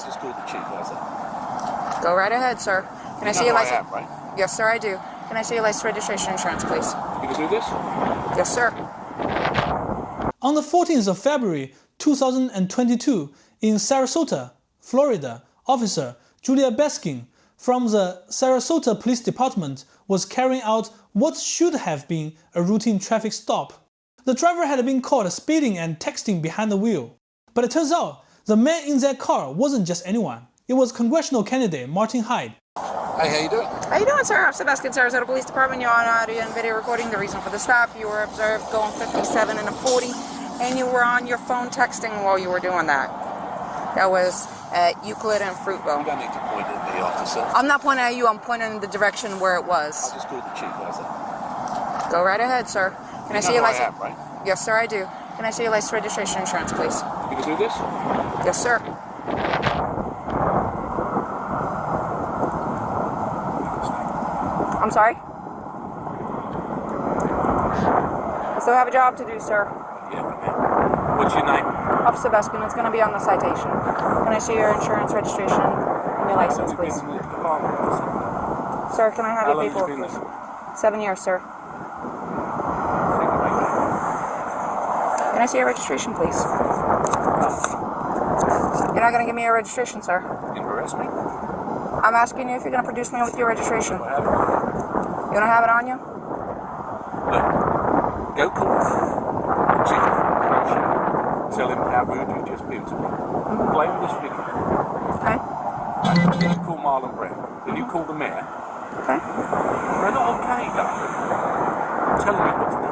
I just called the chief, how's that? Go right ahead, sir. Can I see your license? I am, right? Yes, sir, I do. Can I see your license, registration, insurance, please? You can do this? Yes, sir. On the 14th of February 2022, in Sarasota, Florida, Officer Julia Baskin from the Sarasota Police Department was carrying out what should have been a routine traffic stop. The driver had been caught speeding and texting behind the wheel. But it turns out, the man in that car wasn't just anyone. It was congressional candidate Martin Hyde. Hey, how you doing? How you doing, sir? Officer Baskin, Sarasota Police Department. You're on audio and video recording. The reason for the stop, you were observed going 57 and a 40, and you were on your phone texting while you were doing that. That was at Euclid and Fruitville. You don't need to point at me, officer. I'm not pointing at you, I'm pointing in the direction where it was. I just called the chief, how's that? Go right ahead, sir. Can I see your license? I am, right? Yes, sir, I do. Can I see your license, registration, insurance, please? You can do this? Yes, sir. I'm sorry? I still have a job to do, sir. Yeah, man. What's your name? Officer Baskin, it's going to be on the citation. Can I see your insurance, registration, and your license, please? Sir, can I have your paperwork, please? 7 years, sir. Can I see your registration, please? You're not going to give me your registration, sir. You harass me? I'm asking you if you're going to produce me with your registration. You don't have it on you? Look, go call the chief. Tell him how rude you just been to me. Play with this video. Okay. Then you call Marlon Brown. Then you call the mayor. Okay. They're not okay, darling. I'm telling you what to do.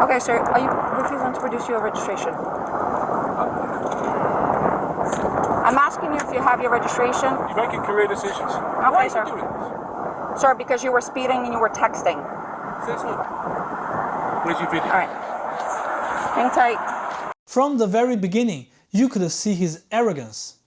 Okay, sir. Are you refusing to produce your registration? I'm asking you if you have your registration. You're making career decisions. Okay, Why sir. are you doing this? Sir, because you were speeding and you were texting. Says who? Where's your video? All right. Hang tight. From the very beginning, you could see his arrogance.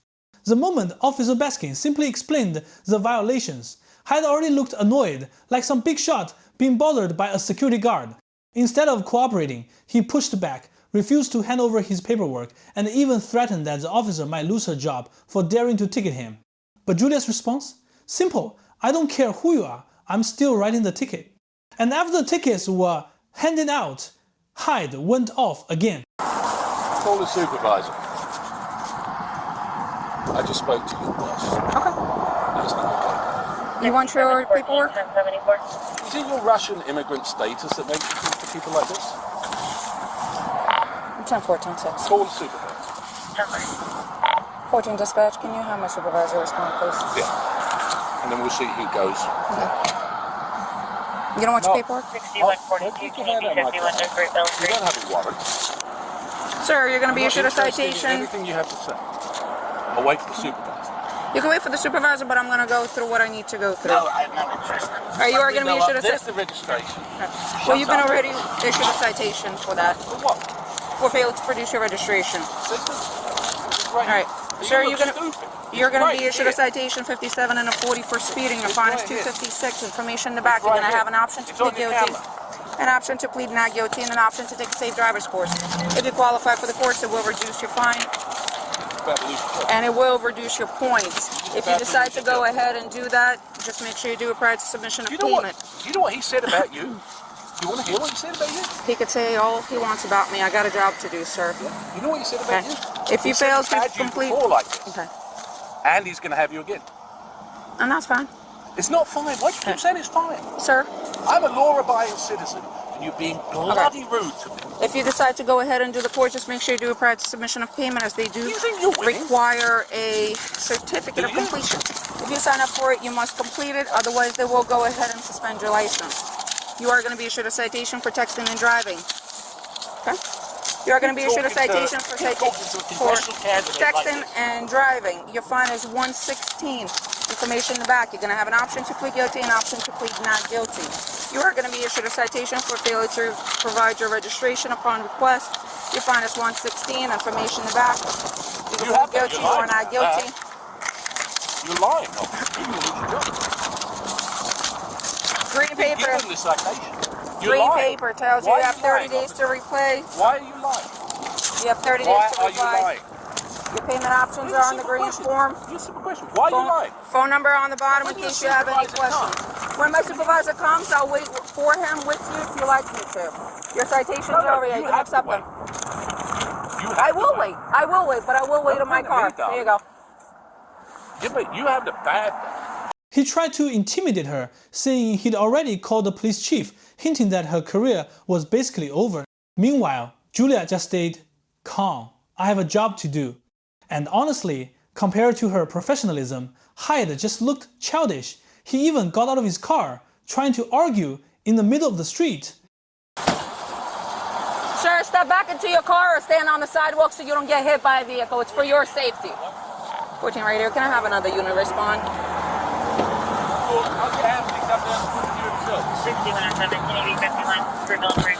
The moment Officer Baskin simply explained the violations, Hyde already looked annoyed, like some big shot being bothered by a security guard. Instead of cooperating, he pushed back, refused to hand over his paperwork, and even threatened that the officer might lose her job for daring to ticket him. But Julia's response? Simple. I don't care who you are, I'm still writing the ticket. And after the tickets were handed out, Hyde went off again. Call the supervisor. I just spoke to your boss. Okay. That's not okay. You want your paperwork? Is it your Russian immigrant status that makes you talk to people like this? 10-14-6. Call the supervisor. 14 dispatch, can you have my supervisor respond, please? Yeah. And then we'll see who goes. Okay. You don't want your paperwork? 6142, You don't have a warrant. Sir, you're going to be I'm not issued a interested in citation. anything you have to say. I'll wait for the supervisor. You can wait for the supervisor, but I'm going to go through what I need to go through. No, I'm not interested. You are going to be issued a There's citation. the registration. Well, you've been already issued a citation for that. For what? For failing to produce your registration. All right. Sir, you're going to be issued a Yeah. citation 57 and a 40 for speeding. Your fine is Right here. $256. Information in the back. It's You're going right to have here. an option to It's plead on the guilty, camera. an option to plead not guilty, and an option to take a safe driver's course. If you qualify for the course, it will reduce your fine and it will reduce your points. If you decide to go ahead and do that, just make sure you do it prior to submission of payment. You know what he said about you? You want to hear what he said about you? He could say all he wants about me. I got a job to do, sir. Yeah. You know what he said about Okay. you? If you He said fail he's to had you complete... before like this. Okay. And he's going to have you again. And that's fine. It's not fine. Why do you keep saying it's fine? Sir, I'm a law-abiding citizen, and you're being bloody rude to me. if you decide to go ahead and do the course, just make sure you do it prior to submission of payment, as they do You think you're winning? require a certificate of Do you? completion. If you sign up for it, you must complete it. Otherwise, they will go ahead and suspend your license. You are going to be issued a citation for texting and driving. Okay? You are going to be issued a citation for texting and driving. Your fine is $116. Information in the back. You're going to have an option to plead guilty and an option to plead not guilty. You are going to be issued a citation for failure to provide your registration upon request. Your fine is $116. Information in the back. You can plead guilty or not guilty. You're lying. You lose your job. Green paper. Give him the citation. You're Green lying. paper tells you Why you are have you 30 lying, days to replay. Why are you lying? You have 30 days Why to are you reply. lying? Your payment options are on the green form. Just a simple question. Why you lying? Phone number on the bottom in case you have any questions. When my supervisor comes, I'll wait for him with you if you like me to. Your citations are over here. You can accept them. I will wait. I will wait, but I will wait in my car. There you go. Yeah, but you have the bad. He tried to intimidate her, saying he'd already called the police chief, hinting that her career was basically over. Meanwhile, Julia just stayed calm. I have a job to do. And honestly, compared to her professionalism, Hyde just looked childish. He even got out of his car, trying to argue in the middle of the street. Sir, step back into your car or stand on the sidewalk so you don't get hit by a vehicle. It's for your safety. 14 right here. Can I have another unit respond?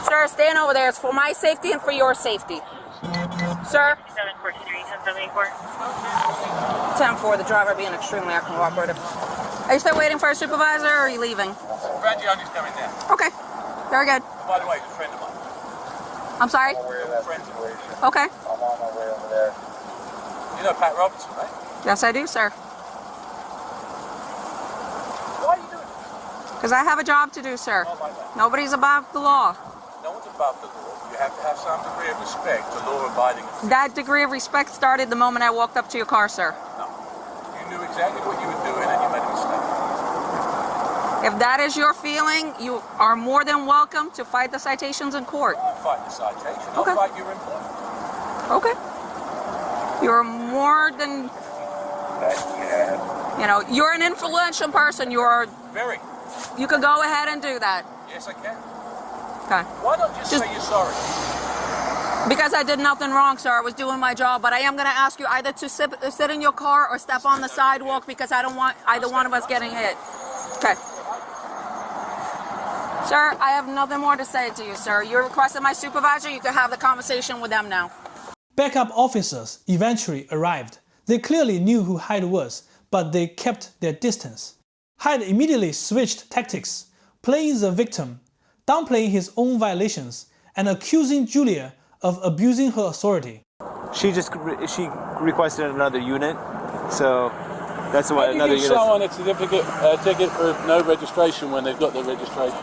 Sir, stand over there. It's for my safety and for your safety. Sir? 10-4, the driver being extremely uncooperative. Are you still waiting for a supervisor or are you leaving? Rangioni's coming down. Okay, very good. By the way, he's a friend of mine. I'm sorry? I'm aware of that situation. Okay. I'm on my way over there. You know Pat Robertson, right? Yes, I do, sir. Why are you doing this? Because I have a job to do, sir. Not like that. Nobody's above the law. No one's above the law. You have to have some degree of respect for law-abiding officials. That degree of respect started the moment I walked up to your car, sir. No. You knew exactly what you were doing and you made a mistake. If that is your feeling, you are more than welcome to fight the citations in court. I'll fight the citation. I'll Okay. fight your employment. Okay. You're more than, you know, you're an influential person. Very. You can go ahead and do that. Yes, I can. Okay. Why not just say you're sorry? Because I did nothing wrong, sir. I was doing my job, but I am going to ask you either to sit in your car or step on the sidewalk because I don't want either one of us getting hit. Okay. Sir, I have nothing more to say to you, sir. You requested my supervisor. You can have the conversation with them now. Backup officers eventually arrived. They clearly knew who Hyde was, but they kept their distance. Hyde immediately switched tactics, playing the victim, downplaying his own violations, and accusing Julia of abusing her authority. She requested another unit, so that's what another unit. Someone a certificate, ticket for no registration when they've got their registration.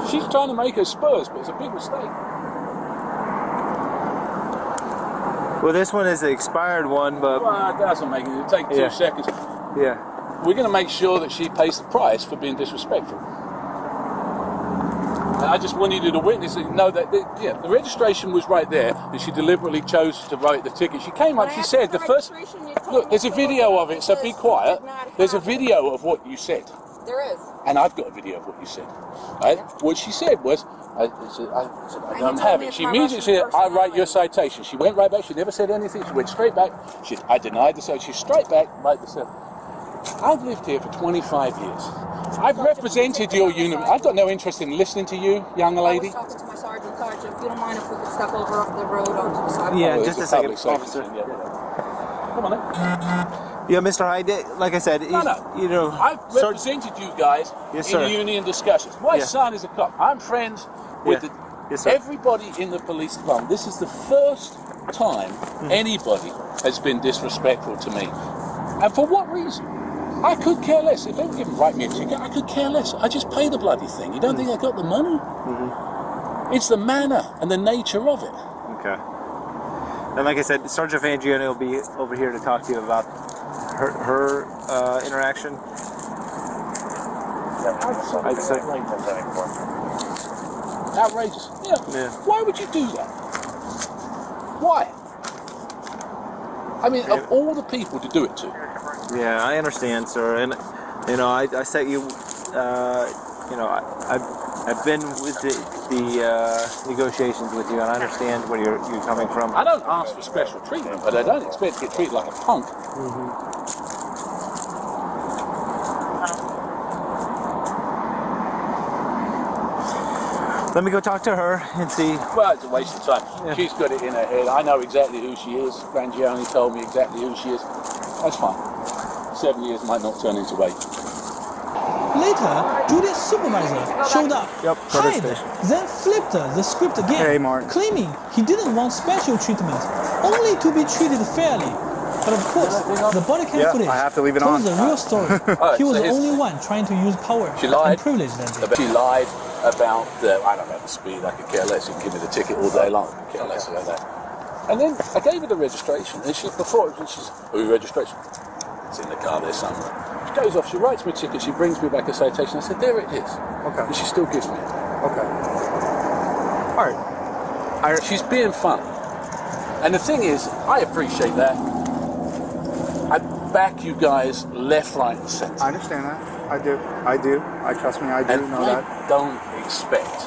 She's trying to make her Spurs, but it's a big mistake. Well, this one is an expired one, but Well, it doesn't make it. It'll take 2 seconds. yeah. We're going to make sure that she pays the price for being disrespectful. And I just wanted you to witness and know that the registration was right there, and she deliberately chose to write the ticket. She came up, she said the first. Look, there's a video of it, so be quiet. There's a video of what you said. There is. And I've got a video of what you said. Right? What she said was, I said, I don't have it. She immediately said, I write your citation. She went right back. She never said anything. She went straight back. I denied the citation. She's straight back, right the citation. I've lived here for 25 years. I've represented your unit. I've got no interest in listening to you, young lady. I was talking to my sergeant. Sergeant, if you don't mind if we could step over the road onto the sidewalk. Yeah, Oh, just it's a second, public officer. safety thing, yeah. Come on then. Yeah, Mr. Hyde, like I said, No. you know, I've represented you guys Yes, in sir. union discussions. My son is a cop. I'm friends with Yeah. Yes, sir. everybody in the police department. This is the first time anybody has been disrespectful to me. And for what reason? I could care less. If they were going to write me a ticket, I could care less. I just pay the bloody thing. You don't think I got the money? It's the manner and the nature of it. Okay. And like I said, Sergeant Vangione will be over here to talk to you about her interaction. I'd say. Outrageous. Yeah. Why would you do that? Why? I mean, of all the people to do it to. Yeah, I understand, sir, and you know, I set you. You know, I've been with the negotiations with you, and I understand where you're coming from. I don't ask for special treatment, but I don't expect to get treated like a punk. Let me go talk to her and see. Well, it's a waste of time. Yeah. She's got it in her head. I know exactly who she is. Rangione told me exactly who she is. That's fine. 7 years might not turn into 8. Later, Julia's supervisor showed up. Yep, go to Hyde station. then flipped the script again, Hey, Martin. claiming he didn't want special treatment, only to be treated fairly. But of course, the bodycam Yeah, footage I have to leave it told on. the real story. He was so the here's- only one trying to use power She and lied. privilege that day. She lied about the, I don't know, the speed. I could care less. You can give me the ticket all day long. I could care less about that. And then I gave her the registration, and she's, registration? It's in the car there somewhere. She goes off, she writes me a ticket, she brings me back a citation. I said, there it is. Okay. And she still gives me it. Okay. All right. She's being funny. And the thing is, I appreciate that. I back you guys left, right, and centre. I understand that. I do. Trust me, I do And know I that. don't expect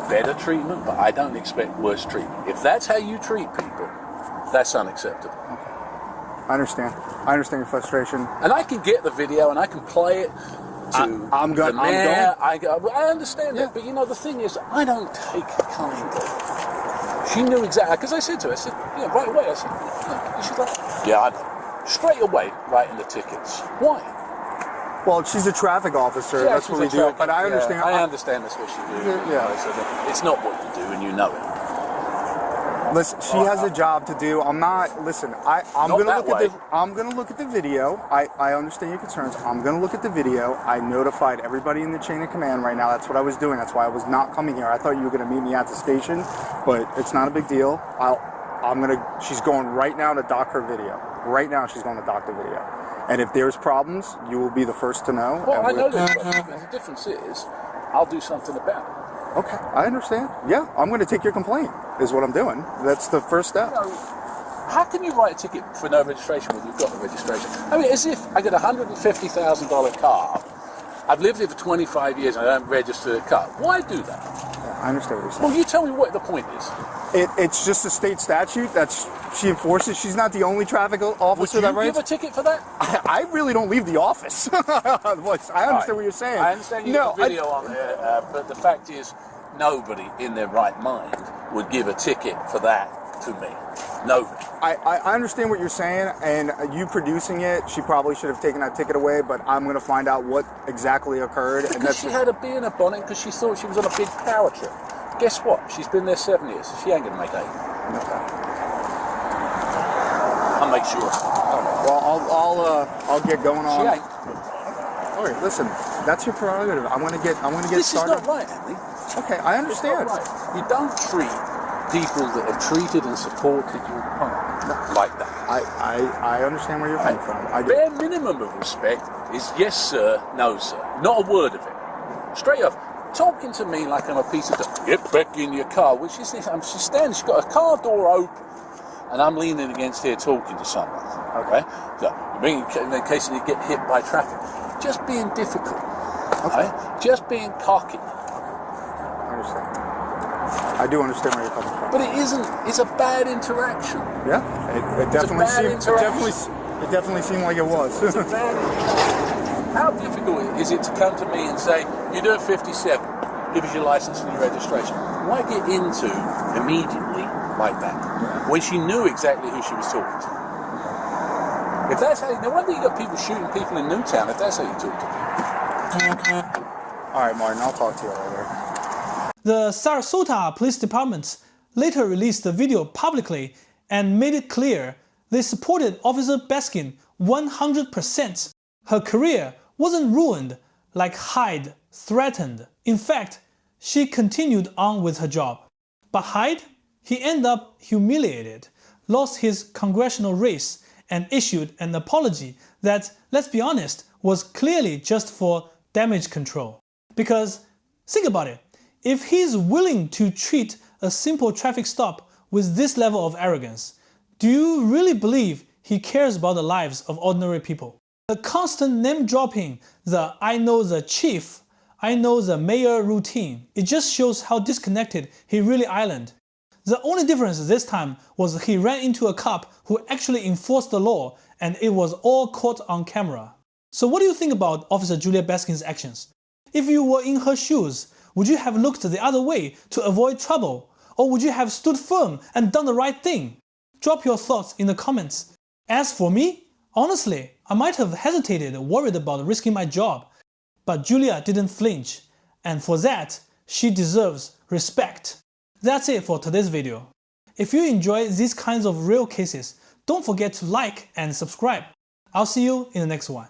better treatment, but I don't expect worse treatment. If that's how you treat people, that's unacceptable. I understand. I understand your frustration. And I can get the video and I can play it to I'm the going. mayor. I understand that, but you know, the thing is, I don't take kindly. She knew exactly, because I said to her, I said, yeah, right away, I said, yeah. And she's like, yeah, I know. Straight away, writing the tickets. Why? Well, she's a traffic officer. Yeah, that's what we do. But I understand. I understand that's what she do. Yeah. So it's not what you do, and you know it. Listen, she has a job to do. I'm not. Listen, I'm Not gonna that look way. at the. I'm gonna look at the video. I understand your concerns. I'm gonna look at the video. I notified everybody in the chain of command right now. That's what I was doing. That's why I was not coming here. I thought you were gonna meet me at the station, but it's not a big deal. She's going right now to dock her video. Right now, she's going to dock the video. And if there's problems, you will be the first to know. Well, I know there's problems, but the difference is, I'll do something about it. Okay, I understand. Yeah, I'm going to take your complaint, is what I'm doing. That's the first step. You know, how can you write a ticket for no registration when you've got the registration? I mean, as if I get a $150,000 car, I've lived here for 25 years and I don't register a car. Why do that? Yeah, I understand what you're saying. Well, you tell me what the point is. It's just a state statute that she enforces. She's not the only traffic Would officer you that give writes. a ticket for that? I really don't leave the office. I understand what you're saying. I understand you have a video on there, but the fact is, nobody in their right mind would give a ticket for that to me. Nobody. I understand what you're saying, and you producing it, she probably should have taken that ticket away, but I'm going to find out what exactly occurred. Because she had a bee in her bonnet because she thought she was on a big power trip. Guess what? She's been there 7 years. She ain't going to make 8. I'll make sure. Well, I'll get going on. She ain't. All right, listen, that's your prerogative. I'm gonna get This started. is not right, Andy. Okay, I It's not understand. right. You don't treat people that have treated and supported you like that. I understand where you're coming from. I do. Bare minimum of respect is yes sir, no sir. Not a word of it. Straight off. Talking to me like I'm a piece of dirt. Get back in your car. Which is this? She's standing, she's got a car door open and I'm leaning against here talking to someone. Okay? So, in case you get hit by traffic. Just being difficult. Okay? Just being cocky. I understand. I do understand where you're coming from. But it isn't. It's a bad interaction. Yeah, it definitely bad seemed. It definitely seemed like it was. It's a bad interaction. How difficult is it to come to me and say, you're doing 57, give us your license and your registration? Why get into immediately like that when she knew exactly who she was talking to? If that's how, no wonder you got people shooting people in Newtown if that's how you talk to people. All right, Martin, I'll talk to you later. The Sarasota Police Department later released the video publicly and made it clear they supported Officer Baskin 100%. Her career wasn't ruined like Hyde threatened. In fact, she continued on with her job. But Hyde, he ended up humiliated, lost his congressional race, and issued an apology that, let's be honest, was clearly just for damage control. Because, think about it, if he's willing to treat a simple traffic stop with this level of arrogance, do you really believe he cares about the lives of ordinary people? The constant name-dropping, the I know the chief, I know the mayor routine, it just shows how disconnected he really island. The only difference this time was he ran into a cop who actually enforced the law and it was all caught on camera. So what do you think about Officer Julia Baskin's actions? If you were in her shoes, would you have looked the other way to avoid trouble? Or would you have stood firm and done the right thing? Drop your thoughts in the comments. As for me, honestly, I might have hesitated, worried about risking my job. But Julia didn't flinch, and for that, she deserves respect. That's it for today's video. If you enjoy these kinds of real cases, don't forget to like and subscribe. I'll see you in the next one.